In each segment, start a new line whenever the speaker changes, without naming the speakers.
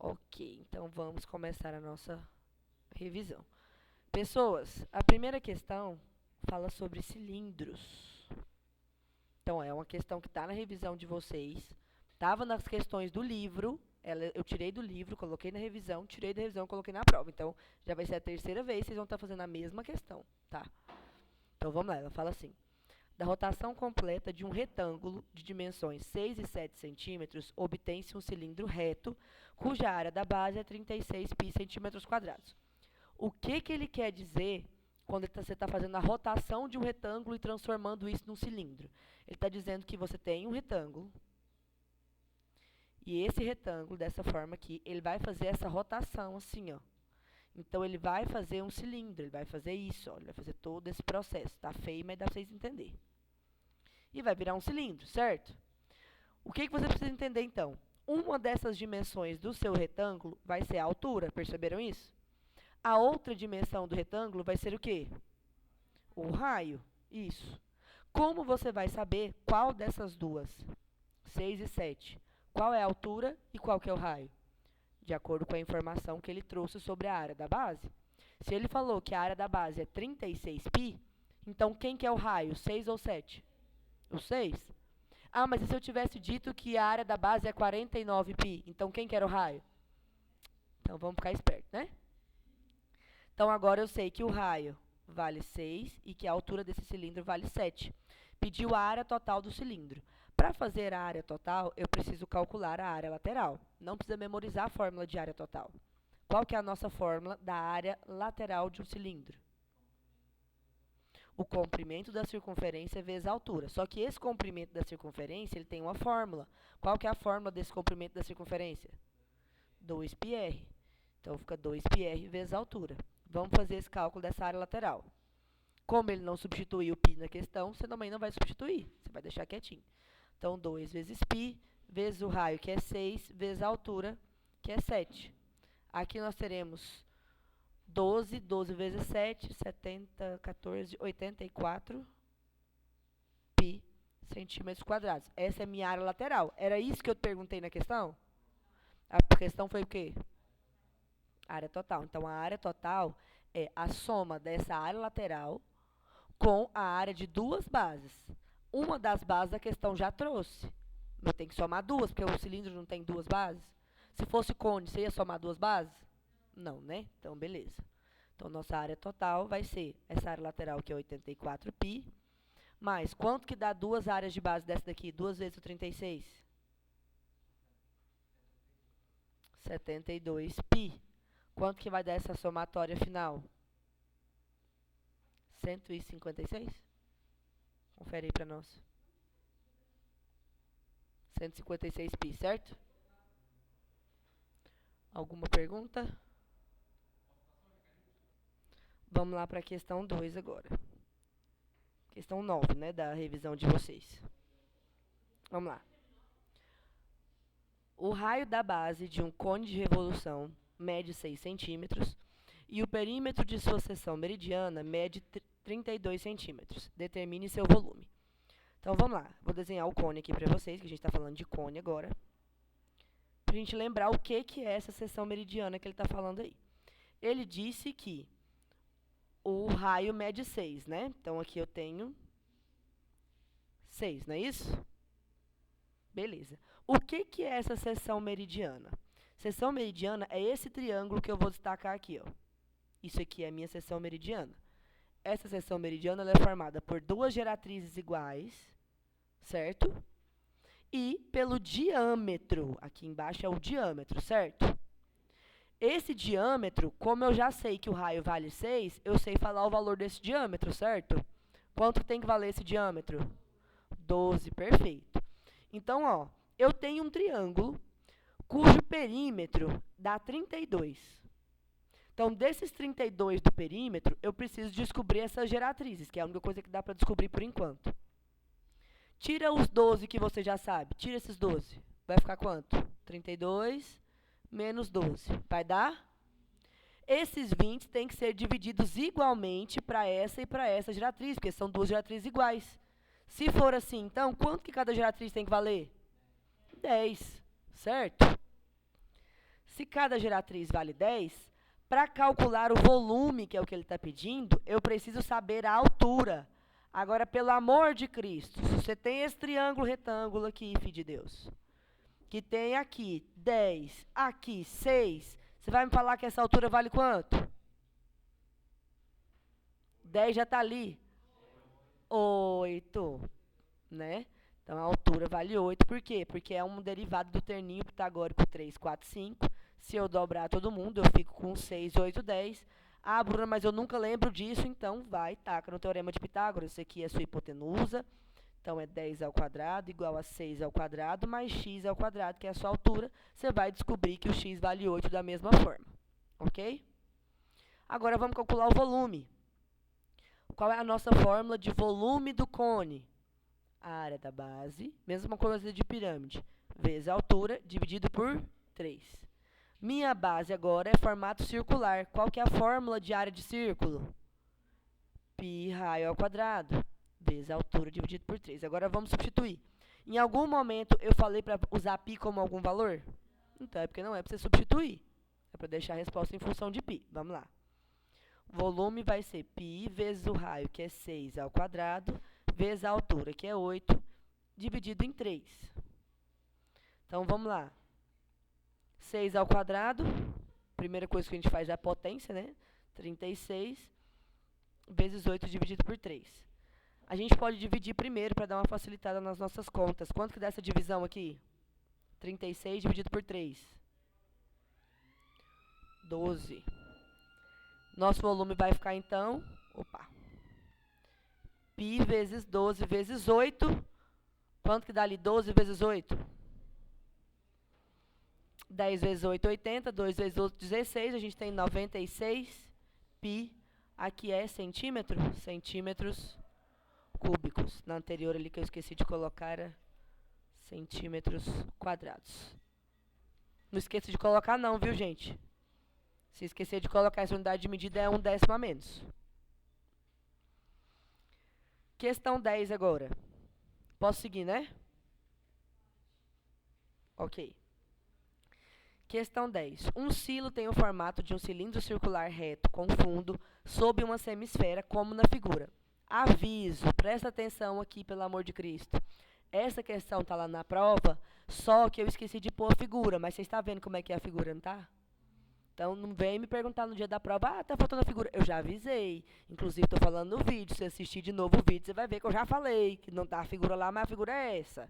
Ok, então vamos começar a nossa revisão. Pessoas, a primeira questão fala sobre cilindros. Então, é uma questão que está na revisão de vocês. Estava nas questões do livro, eu tirei do livro, coloquei na revisão, tirei da revisão, coloquei na prova. Então, já vai ser a terceira vez que vocês vão estar fazendo a mesma questão, tá? Então, vamos lá, ela fala assim. Da rotação completa de um retângulo de dimensões 6 e 7 centímetros, obtém-se um cilindro reto, cuja área da base é 36 pi centímetros quadrados. O que ele quer dizer quando você está fazendo a rotação de um retângulo e transformando isso num cilindro? Ele está dizendo que você tem um retângulo, e esse retângulo, dessa forma aqui, ele vai fazer essa rotação assim, ó. Então, ele vai fazer um cilindro, ele vai fazer isso, ó, ele vai fazer todo esse processo. Tá feio, mas dá para vocês entenderem. E vai virar um cilindro, certo? O que você precisa entender, então? Uma dessas dimensões do seu retângulo vai ser a altura, perceberam isso? A outra dimensão do retângulo vai ser o quê? O raio, isso. Como você vai saber qual dessas duas, 6 e 7, qual é a altura e qual que é o raio? De acordo com a informação que ele trouxe sobre a área da base. Se ele falou que a área da base é 36 π, então quem que é o raio, 6 ou 7? O 6. Ah, mas e se eu tivesse dito que a área da base é 49 π, então quem que era o raio? Então vamos ficar esperto, né? Então agora eu sei que o raio vale 6 e que a altura desse cilindro vale 7. Pediu a área total do cilindro. Para fazer a área total, eu preciso calcular a área lateral. Não precisa memorizar a fórmula de área total. Qual que é a nossa fórmula da área lateral de um cilindro? O comprimento da circunferência vezes a altura. Só que esse comprimento da circunferência, ele tem uma fórmula. Qual que é a fórmula desse comprimento da circunferência? 2πr. Então, fica 2πr vezes a altura. Vamos fazer esse cálculo dessa área lateral. Como ele não substituiu o π na questão, você também não vai substituir. Você vai deixar quietinho. Então, 2 vezes π, vezes o raio, que é 6, vezes a altura, que é 7. Aqui nós teremos 12 vezes 7, 70, 14, 84 π centímetros quadrados. Essa é a minha área lateral. Era isso que eu perguntei na questão? A questão foi o quê? Área total. Então, a área total é a soma dessa área lateral com a área de duas bases. Uma das bases a questão já trouxe. Eu tenho que somar duas, porque o cilindro não tem duas bases. Se fosse cone, você ia somar duas bases? Não, né? Então, beleza. Então, nossa área total vai ser essa área lateral, que é 84 π, mais quanto que dá duas áreas de base dessa daqui? 2 vezes o 36? 72 π. Quanto que vai dar essa somatória final? 156? Confere aí para nós. 156 π, certo? Alguma pergunta? Vamos lá para a questão 2 agora. Questão 9, né, da revisão de vocês. Vamos lá. O raio da base de um cone de revolução mede 6 centímetros e o perímetro de sua seção meridiana mede 32 centímetros. Determine seu volume. Então, vamos lá. Vou desenhar o cone aqui para vocês, que a gente está falando de cone agora. Para a gente lembrar o que é essa seção meridiana que ele está falando aí. Ele disse que o raio mede 6, né? Então, aqui eu tenho 6, não é isso? Beleza. O que é essa seção meridiana? Seção meridiana é esse triângulo que eu vou destacar aqui, ó. Isso aqui é a minha seção meridiana. Essa seção meridiana ela é formada por duas geratrizes iguais, certo? E pelo diâmetro. Aqui embaixo é o diâmetro, certo? Esse diâmetro, como eu já sei que o raio vale 6, eu sei falar o valor desse diâmetro, certo? Quanto tem que valer esse diâmetro? 12, perfeito. Então, ó, eu tenho um triângulo cujo perímetro dá 32. Então, desses 32 do perímetro, eu preciso descobrir essas geratrizes, que é a única coisa que dá para descobrir por enquanto. Tira os 12 que você já sabe. Tira esses 12. Vai ficar quanto? 32 menos 12. Vai dar? Esses 20 têm que ser divididos igualmente para essa e para essa geratriz, porque são duas geratrizes iguais. Se for assim, então, quanto que cada geratriz tem que valer? 10, certo? Se cada geratriz vale 10, para calcular o volume, que é o que ele está pedindo, eu preciso saber a altura. Agora, pelo amor de Cristo, se você tem esse triângulo retângulo aqui, filho de Deus, que tem aqui 10, aqui 6, você vai me falar que essa altura vale quanto? 10 já está ali. 8, né? Então, a altura vale 8. Por quê? Porque é um derivado do terninho pitagórico 3, 4, 5. Se eu dobrar todo mundo, eu fico com 6, 8, 10. Ah, Bruna, mas eu nunca lembro disso, então vai, taca no teorema de Pitágoras. Isso aqui é sua hipotenusa. Então, é 10 ao quadrado igual a 6 ao quadrado mais x ao quadrado, que é a sua altura. Você vai descobrir que o x vale 8 da mesma forma. Ok? Agora, vamos calcular o volume. Qual é a nossa fórmula de volume do cone? A área da base, mesma coisa de pirâmide, vezes a altura, dividido por 3. Minha base agora é formato circular. Qual que é a fórmula de área de círculo? Π raio ao quadrado, vezes a altura, dividido por 3. Agora vamos substituir. Em algum momento eu falei para usar π como algum valor? Então é porque não é para você substituir. É para deixar a resposta em função de π. Vamos lá. O volume vai ser π vezes o raio, que é 6 ao quadrado, vezes a altura, que é 8, dividido em 3. Então, vamos lá. 6 ao quadrado, primeira coisa que a gente faz é a potência, né? 36, vezes 8 dividido por 3. A gente pode dividir primeiro para dar uma facilitada nas nossas contas. Quanto que dá essa divisão aqui? 36 dividido por 3. 12. Nosso volume vai ficar, então, π vezes 12 vezes 8. Quanto que dá ali 12 vezes 8? 10 vezes 8, 80. 2 vezes 8, 16. A gente tem 96 π. Aqui é centímetro? Centímetros cúbicos. Na anterior ali que eu esqueci de colocar era centímetros quadrados. Não esqueça de colocar não, viu, gente? Se esquecer de colocar essa unidade de medida, é 1/10 a menos. Questão 10 agora. Posso seguir, né? Ok. Questão 10. Um silo tem o formato de um cilindro circular reto com fundo sob uma semisfera, como na figura. Aviso, presta atenção aqui, pelo amor de Cristo. Essa questão está lá na prova, só que eu esqueci de pôr a figura, mas vocês estão vendo como é que é a figura, não tá? Então, não vem me perguntar no dia da prova, tá faltando a figura. Eu já avisei. Inclusive, estou falando no vídeo. Se assistir de novo o vídeo, você vai ver que eu já falei que não tá a figura lá, mas a figura é essa.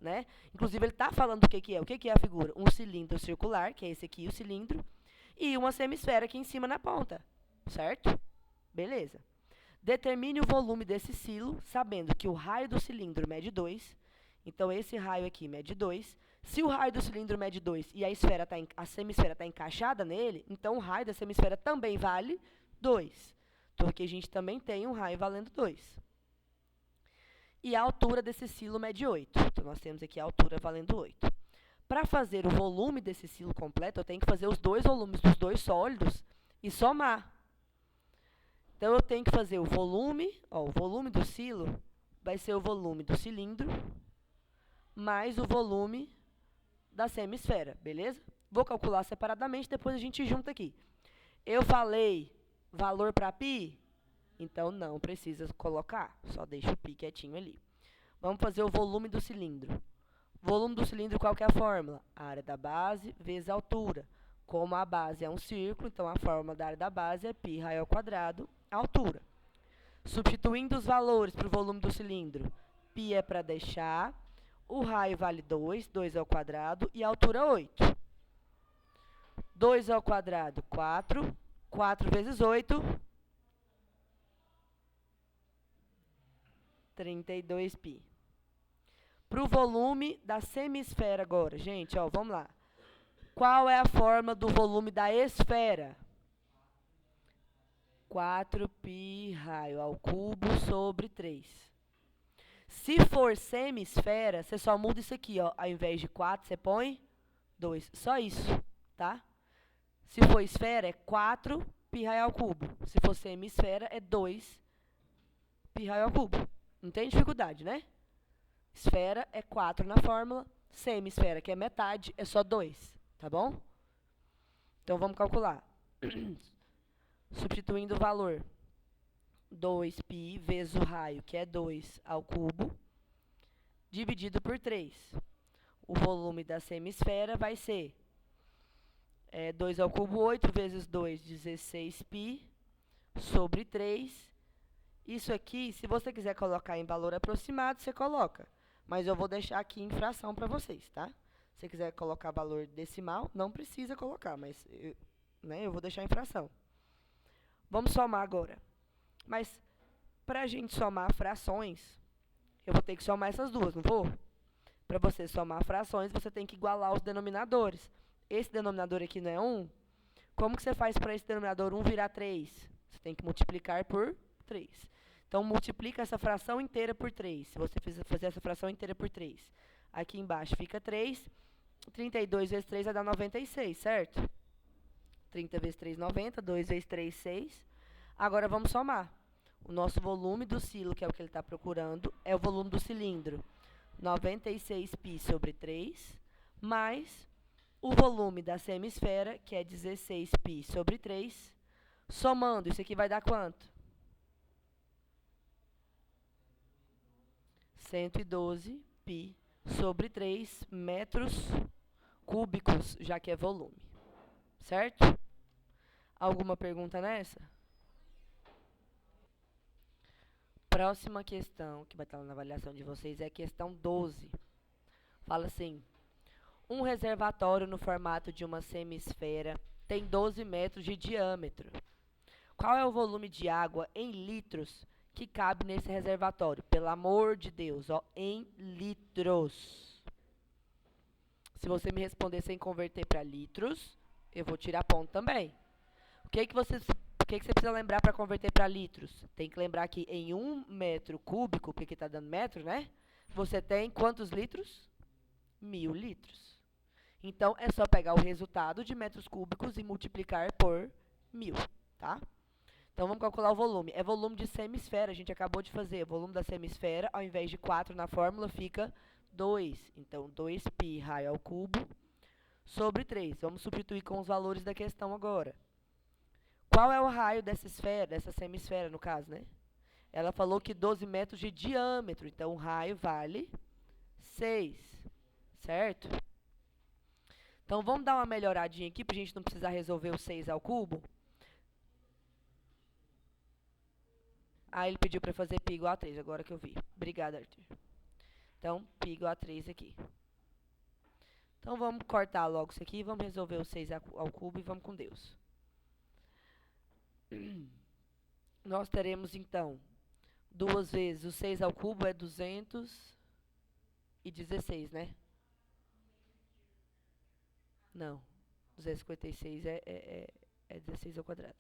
Né? Inclusive, ele está falando do que é. O que é a figura? Um cilindro circular, que é esse aqui, o cilindro, e uma semisfera aqui em cima na ponta. Certo? Beleza. Determine o volume desse silo, sabendo que o raio do cilindro mede 2. Então, esse raio aqui mede 2. Se o raio do cilindro mede 2 e a semisfera está encaixada nele, então o raio da semisfera também vale 2. Então, aqui a gente também tem um raio valendo 2. E a altura desse silo mede 8. Então, nós temos aqui a altura valendo 8. Para fazer o volume desse silo completo, eu tenho que fazer os dois volumes dos dois sólidos e somar. Então, eu tenho que fazer o volume do silo vai ser o volume do cilindro mais o volume da semisfera, beleza? Vou calcular separadamente, depois a gente junta aqui. Eu falei valor para π, então não precisa colocar, só deixa o π quietinho ali. Vamos fazer o volume do cilindro. Volume do cilindro, qual que é a fórmula? A área da base vezes a altura. Como a base é um círculo, então a fórmula da área da base é π raio ao quadrado, a altura. Substituindo os valores para o volume do cilindro, π é para deixar, o raio vale 2, 2 ao quadrado, e a altura 8. 2 ao quadrado, 4. 4 vezes 8, 32π. Para o volume da semisfera agora, gente, ó, vamos lá. Qual é a fórmula do volume da esfera? 4π raio ao cubo sobre 3. Se for semisfera, você só muda isso aqui, ó. Ao invés de 4, você põe 2. Só isso, tá? Se for esfera, é 4π raio ao cubo. Se for semisfera, é 2π raio ao cubo. Não tem dificuldade, né? Esfera é 4 na fórmula. Semisfera, que é metade, é só 2, tá bom? Então, vamos calcular. Substituindo o valor 2π vezes o raio, que é 2 ao cubo, dividido por 3. O volume da semisfera vai ser 2 ao cubo, 8 vezes 2, 16π, sobre 3. Isso aqui, se você quiser colocar em valor aproximado, você coloca. Mas eu vou deixar aqui em fração para vocês, tá? Se você quiser colocar valor decimal, não precisa colocar, mas eu vou deixar em fração. Vamos somar agora. Mas, para a gente somar frações, eu vou ter que somar essas duas, não vou? Para você somar frações, você tem que igualar os denominadores. Esse denominador aqui não é 1? Como que você faz para esse denominador 1 virar 3? Você tem que multiplicar por 3. Então, multiplica essa fração inteira por 3. Se você fazer essa fração inteira por 3. Aqui embaixo fica 3. 32 vezes 3 vai dar 96, certo? 30 vezes 3, 90. 2 vezes 3, 6. Agora, vamos somar. O nosso volume do silo, que é o que ele está procurando, é o volume do cilindro. 96π sobre 3, mais o volume da semisfera, que é 16π sobre 3. Somando, isso aqui vai dar quanto? 112π sobre 3 metros cúbicos, já que é volume. Certo? Alguma pergunta nessa? Próxima questão, que vai estar na avaliação de vocês, é a questão 12. Fala assim: um reservatório no formato de uma semisfera tem 12 metros de diâmetro. Qual é o volume de água em litros que cabe nesse reservatório? Pelo amor de Deus, ó, em litros. Se você me responder sem converter para litros, eu vou tirar ponto também. O que você precisa lembrar para converter para litros? Tem que lembrar que em 1 metro cúbico, porque aqui está dando metro, né? Você tem quantos litros? 1000 litros. Então, é só pegar o resultado de metros cúbicos e multiplicar por 1000, tá? Então, vamos calcular o volume. É volume de semisfera, a gente acabou de fazer. O volume da semisfera, ao invés de 4 na fórmula, fica 2. Então, 2π raio ao cubo sobre 3. Vamos substituir com os valores da questão agora. Qual é o raio dessa esfera, dessa semisfera, no caso, né? Ela falou que 12 metros de diâmetro. Então, o raio vale 6, certo? Então, vamos dar uma melhoradinha aqui, para a gente não precisar resolver o 6 ao cubo. Ah, ele pediu para fazer π igual a 3, agora que eu vi. Obrigada, Arthur. Então, π igual a 3 aqui. Então, vamos cortar logo isso aqui, vamos resolver o 6 ao cubo e vamos com Deus. Nós teremos, então, 2 vezes o 6 ao cubo é 216, né? Não, 256 é 16 ao quadrado.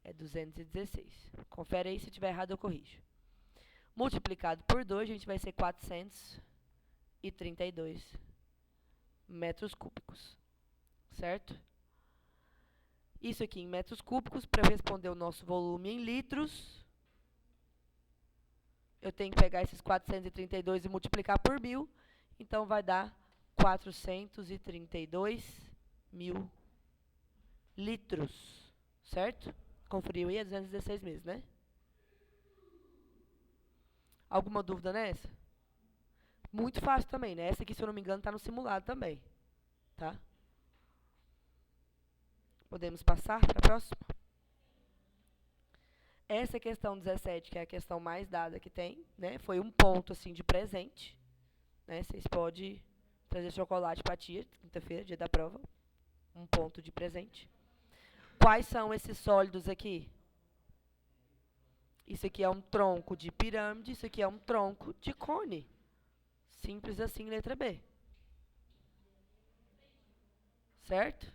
É 216. Confere aí, se tiver errado eu corrijo. Multiplicado por 2, a gente vai ser 432 metros cúbicos. Certo? Isso aqui em metros cúbicos, para responder o nosso volume em litros, eu tenho que pegar esses 432 e multiplicar por 1000. Então, vai dar 432.000 litros. Certo? Conferiu aí, é 216 mesmo, né? Alguma dúvida nessa? Muito fácil também, né? Essa aqui, se eu não me engano, está no simulado também. Tá? Podemos passar para a próxima? Essa questão 17, que é a questão mais dada que tem, né? Foi um ponto, assim, de presente. Né? Vocês podem trazer chocolate para a tia, quinta-feira, dia da prova. Um ponto de presente. Quais são esses sólidos aqui? Isso aqui é um tronco de pirâmide, isso aqui é um tronco de cone. Simples assim, letra B. Certo?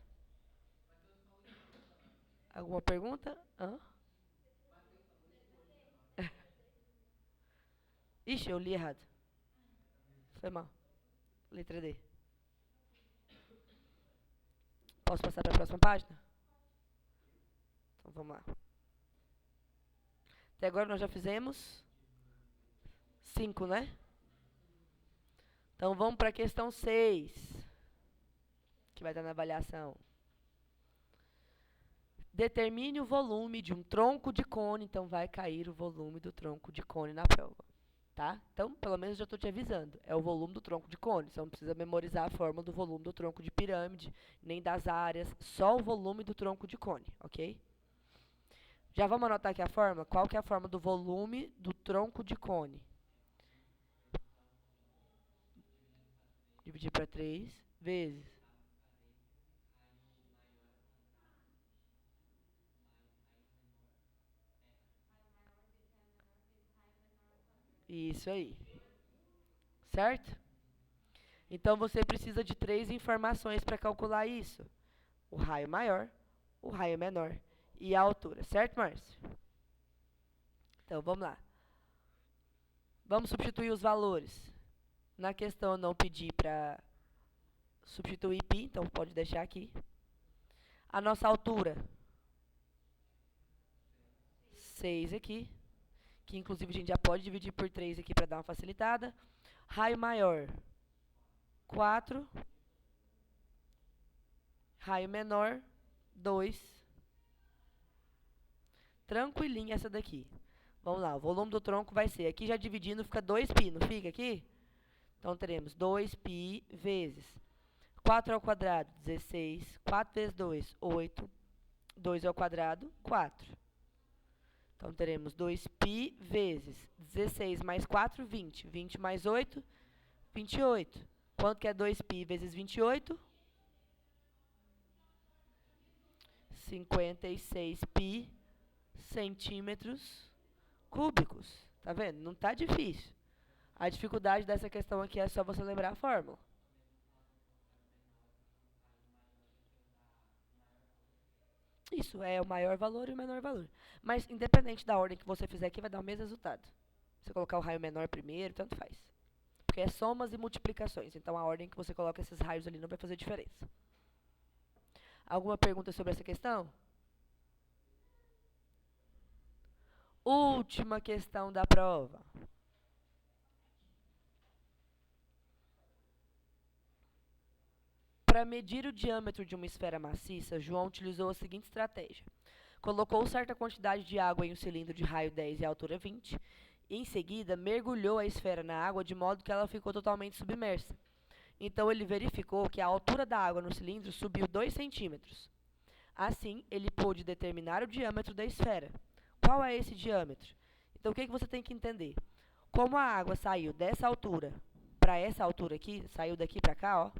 Alguma pergunta? Hã? Ixi, eu li errado. Foi mal. Letra D. Posso passar para a próxima página? Então, vamos lá. Até agora nós já fizemos 5, né? Então, vamos para a questão 6, que vai estar na avaliação. Determine o volume de um tronco de cone, então vai cair o volume do tronco de cone na prova, tá? Então, pelo menos já estou te avisando, é o volume do tronco de cone, você não precisa memorizar a fórmula do volume do tronco de pirâmide, nem das áreas, só o volume do tronco de cone, ok? Já vamos anotar aqui a fórmula? Qual que é a fórmula do volume do tronco de cone? Dividir para 3 vezes. Isso aí. Certo? Então, você precisa de 3 informações para calcular isso. O raio maior, o raio menor e a altura. Certo, Márcio? Então, vamos lá. Vamos substituir os valores. Na questão, eu não pedi para substituir π, então pode deixar aqui. A nossa altura, 6 aqui, que inclusive a gente já pode dividir por 3 aqui para dar uma facilitada. Raio maior, 4. Raio menor, 2. Tranquilinha essa daqui. Vamos lá, o volume do tronco vai ser, aqui já dividindo fica 2π, não fica aqui? Então, teremos 2π vezes 4 ao quadrado, 16. 4 vezes 2, 8. 2 ao quadrado, 4. Então, teremos 2π vezes 16 mais 4, 20. 20 mais 8, 28. Quanto que é 2π vezes 28? 56π centímetros cúbicos. Tá vendo? Não tá difícil. A dificuldade dessa questão aqui é só você lembrar a fórmula. Isso, é o maior valor e o menor valor. Mas, independente da ordem que você fizer aqui, vai dar o mesmo resultado. Se você colocar o raio menor primeiro, tanto faz. Porque é somas e multiplicações. Então, a ordem que você coloca esses raios ali não vai fazer diferença. Alguma pergunta sobre essa questão? Última questão da prova. Para medir o diâmetro de uma esfera maciça, João utilizou a seguinte estratégia. Colocou certa quantidade de água em um cilindro de raio 10 e altura 20, e em seguida mergulhou a esfera na água de modo que ela ficou totalmente submersa. Então ele verificou que a altura da água no cilindro subiu 2 centímetros. Assim, ele pôde determinar o diâmetro da esfera. Qual é esse diâmetro? Então, o que você tem que entender? Como a água saiu dessa altura para essa altura aqui, saiu daqui para cá, ó,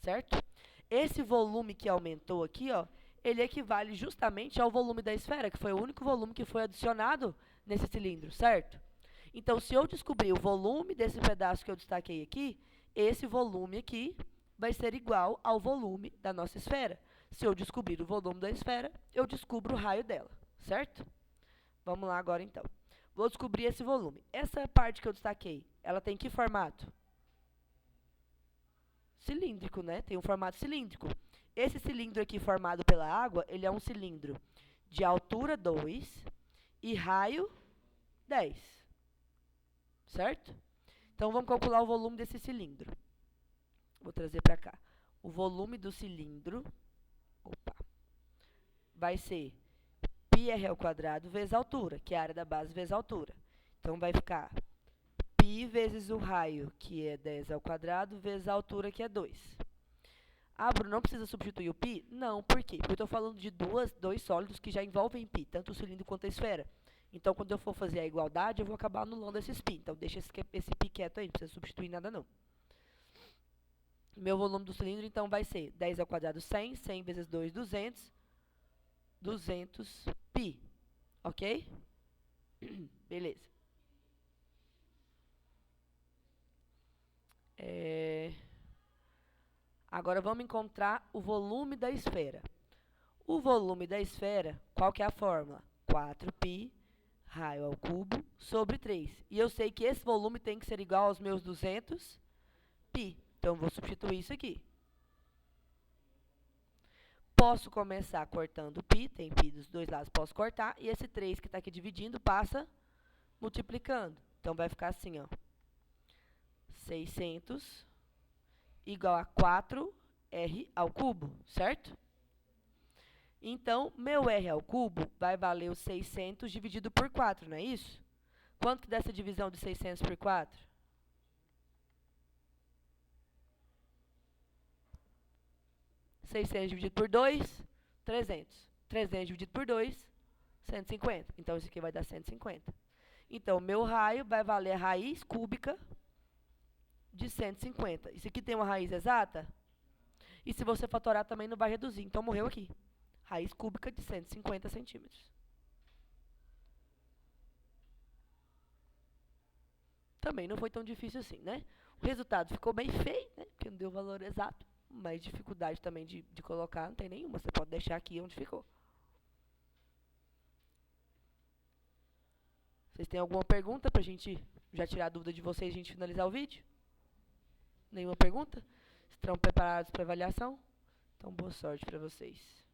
certo? Esse volume que aumentou aqui, ó, ele equivale justamente ao volume da esfera, que foi o único volume que foi adicionado nesse cilindro, certo? Então, se eu descobrir o volume desse pedaço que eu destaquei aqui, esse volume aqui vai ser igual ao volume da nossa esfera. Se eu descobrir o volume da esfera, eu descubro o raio dela, certo? Vamos lá agora, então. Vou descobrir esse volume. Essa parte que eu destaquei, ela tem que formato? Cilíndrico, né? Tem um formato cilíndrico. Esse cilindro aqui formado pela água, ele é um cilindro de altura 2 e raio 10. Certo? Então, vamos calcular o volume desse cilindro. Vou trazer para cá. O volume do cilindro, vai ser πr ao quadrado vezes a altura, que é a área da base vezes a altura. Então, vai ficar π vezes o raio, que é 10 ao quadrado, vezes a altura, que é 2. Ah, Bruno, não precisa substituir o π? Não, por quê? Porque eu estou falando de dois sólidos que já envolvem π, tanto o cilindro quanto a esfera. Então, quando eu for fazer a igualdade, eu vou acabar anulando esses π. Então, deixa esse π quieto aí, não precisa substituir nada não. Meu volume do cilindro, então, vai ser 10 ao quadrado 100, 100 vezes 2, 200, 200 π. Ok? Beleza. Agora, vamos encontrar o volume da esfera. O volume da esfera, qual que é a fórmula? 4π raio ao cubo sobre 3. E eu sei que esse volume tem que ser igual aos meus 200 π. Então, vou substituir isso aqui. Posso começar cortando π, tem π dos dois lados, posso cortar. E esse 3 que está aqui dividindo passa multiplicando. Então, vai ficar assim, ó. 600 igual a 4r ao cubo, certo? Então, meu R ao cubo vai valer o 600 dividido por 4, não é isso? Quanto que dá essa divisão de 600 por 4? 600 dividido por 2, 300. 300 dividido por 2, 150. Então, isso aqui vai dar 150. Então, meu raio vai valer a raiz cúbica de 150. Isso aqui tem uma raiz exata? E se você fatorar também não vai reduzir. Então, morreu aqui. Raiz cúbica de 150 centímetros. Também não foi tão difícil assim, né? O resultado ficou bem feio, né? Porque não deu o valor exato. Mas dificuldade também de colocar não tem nenhuma. Você pode deixar aqui onde ficou. Vocês têm alguma pergunta pra gente já tirar a dúvida de vocês e a gente finalizar o vídeo? Nenhuma pergunta? Estão preparados para avaliação? Então, boa sorte para vocês.